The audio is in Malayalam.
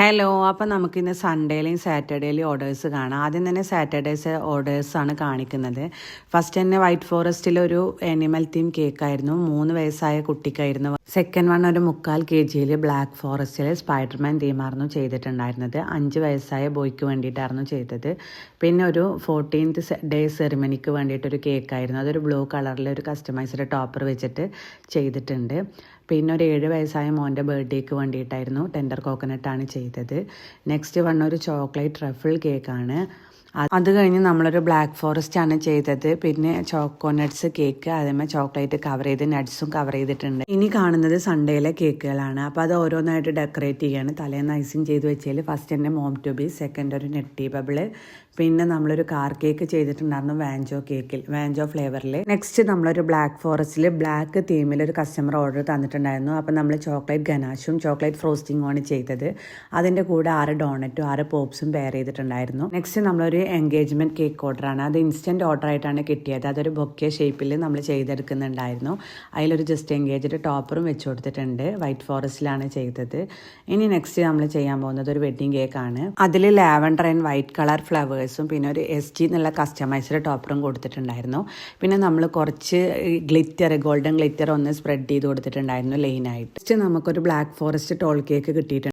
ഹലോ, അപ്പോൾ നമുക്കിന്ന് സൺഡേയിലെയും സാറ്റർഡേയിലെയും ഓർഡേഴ്സ് കാണാം. ആദ്യം തന്നെ സാറ്റർഡേസ് ഓർഡേഴ്സാണ് കാണിക്കുന്നത്. ഫസ്റ്റ് തന്നെ വൈറ്റ് ഫോറസ്റ്റിലൊരു ആനിമൽ തീം കേക്കായിരുന്നു, 3 വയസ്സായ കുട്ടിക്കായിരുന്നു. സെക്കൻഡ് വൺ ഒരു 3/4 kg ബ്ലാക്ക് ഫോറസ്റ്റിൽ സ്പൈഡർമാൻ തീമായിരുന്നു ചെയ്തിട്ടുണ്ടായിരുന്നത്. 5 വയസ്സായ ബോയ്ക്ക് വേണ്ടിയിട്ടായിരുന്നു ചെയ്തത്. പിന്നെ ഒരു 14th ഡേ സെറിമണിക്ക് വേണ്ടിയിട്ടൊരു കേക്കായിരുന്നു. അതൊരു ബ്ലൂ കളറിൽ ഒരു കസ്റ്റമൈസ്ഡ് ടോപ്പർ വെച്ചിട്ട് ചെയ്തിട്ടുണ്ട്. പിന്നെ ഒരു 7 വയസ്സായ മോൻ്റെ ബർത്ത്ഡേക്ക് വേണ്ടിയിട്ടായിരുന്നു ടെൻഡർ കോക്കനട്ടാണ് ചെയ്തത്. നെക്സ്റ്റ് വന്ന ഒരു ചോക്ലേറ്റ് ട്രഫിൾ കേക്കാണ്. അത് കഴിഞ്ഞ് നമ്മളൊരു ബ്ലാക്ക് ഫോറസ്റ്റ് ആണ് ചെയ്തത്. പിന്നെ ചോക്കോനട്ട്സ് കേക്ക്, അതേമാതിരി ചോക്ലേറ്റ് കവർ ചെയ്ത് നട്ട്സും കവർ ചെയ്തിട്ടുണ്ട്. ഇനി കാണുന്നത് സൺഡേയിലെ കേക്കുകളാണ്. അപ്പോൾ അത് ഓരോന്നായിട്ട് ഡെക്കറേറ്റ് ചെയ്യാണ്. തലേന്ന് ഐസിങ് ചെയ്ത് വെച്ചതിൽ ഫസ്റ്റ് തന്നെ മോം ടു ബി, സെക്കൻഡ് ഒരു നെട്ടി ബബിള്, പിന്നെ നമ്മളൊരു കാർ കേക്ക് ചെയ്തിട്ടുണ്ടായിരുന്നു വാഞ്ചോ ഫ്ലേവറിൽ. നെക്സ്റ്റ് നമ്മളൊരു ബ്ലാക്ക് ഫോറസ്റ്റിൽ ബ്ലാക്ക് തീമിൽ ഒരു കസ്റ്റമർ ഓർഡർ തന്നിട്ടുണ്ടായിരുന്നു. അപ്പോൾ നമ്മൾ ചോക്ലേറ്റ് ഗനാഷും ചോക്ലേറ്റ് ഫ്രോസ്റ്റിങ്ങുമാണ് ചെയ്തത്. അതിൻ്റെ കൂടെ 6 ഡോണറ്റും 6 പോപ്സും പെയർ ചെയ്തിട്ടുണ്ടായിരുന്നു. നെക്സ്റ്റ് നമ്മളൊരു എൻഗേജ്മെൻറ്റ് കേക്ക് ഓർഡറാണ്. അത് ഇൻസ്റ്റൻറ്റ് ഓർഡർ ആയിട്ടാണ് കിട്ടിയത്. അതൊരു ബൊക്കെ ഷേപ്പിൽ നമ്മൾ ചെയ്തെടുക്കുന്നുണ്ടായിരുന്നു. അതിലൊരു ജസ്റ്റ് എൻഗേജ്ഡ് ടോപ്പറും വെച്ച് കൊടുത്തിട്ടുണ്ട്. വൈറ്റ് ഫോറസ്റ്റിലാണ് ചെയ്തത്. ഇനി നെക്സ്റ്റ് നമ്മൾ ചെയ്യാൻ പോകുന്നത് ഒരു വെഡ്ഡിങ് കേക്കാണ്. അതിൽ ലാവൻഡർ ആൻഡ് വൈറ്റ് കളർ ഫ്ലവേഴ്സും പിന്നെ ഒരു SG എന്നുള്ള കസ്റ്റമൈസ്ഡ് ടോപ്പറും കൊടുത്തിട്ടുണ്ടായിരുന്നു. പിന്നെ നമ്മൾ കുറച്ച് ഗോൾഡൻ ഗ്ലിറ്റർ ഒന്ന് സ്പ്രെഡ് ചെയ്ത് കൊടുത്തിട്ടുണ്ടായിരുന്നു ലൈനായിട്ട്. നെക്സ്റ്റ് നമുക്കൊരു ബ്ലാക്ക് ഫോറസ്റ്റ് ടോൾ കേക്ക് കിട്ടിയിട്ടുണ്ട്.